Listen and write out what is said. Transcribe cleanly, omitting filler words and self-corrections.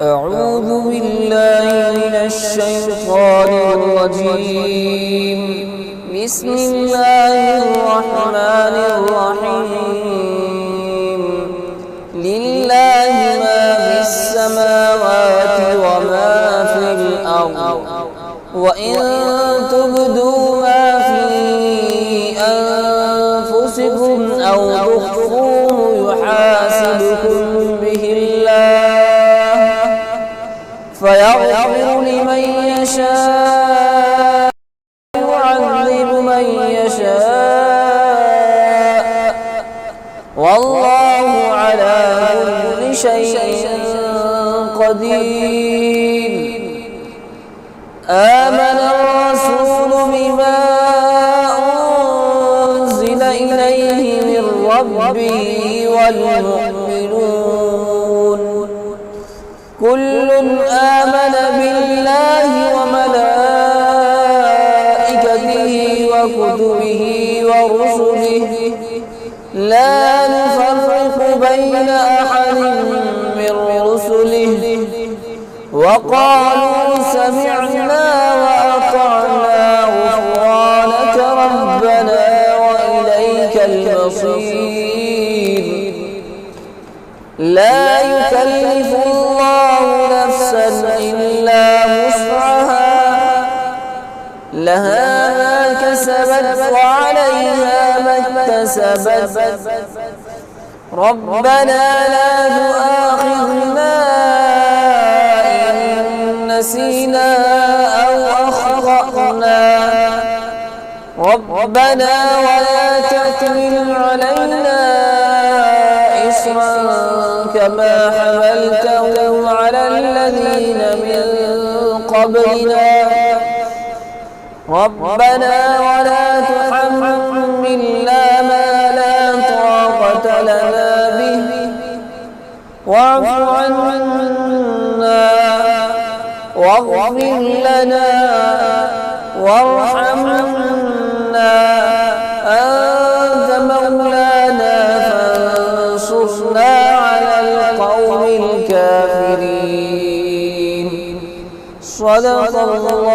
أعوذ بالله من الشيطان الرجيم. بسم الله الرحمن الرحيم. لله ما في السماوات وما في الأرض، وإن تبدوا ما في أنفسكم أو تخفوه يحاسبكم به الله فيغفر لمن يشاء ويعذب من يشاء، والله على كل شيء قدير. آمن الرسول بما أنزل إليه من ربه والمؤمنون كل آمن بالله وملائكته وكتبه ورسله لا نفرق بين أحد من رسله، وقالوا سمعنا وأطعنا غفرانك ربنا وإليك المصير. لا يكلف الله نفسا إلا وسعها، لها ما كسبت وعليها ما اكتسبت. ربنا لا تؤاخذنا إن نسينا أو أخطأنا، ربنا ولا تحمل علينا إصرا كما حملته على الذين من قبلنا، ربنا ولا تحملنا ما لا طاقة لنا به، واعف عنا واغفر لنا وارحمنا، أنت مولانا فانصرنا على القوم الكافرين. صدق الله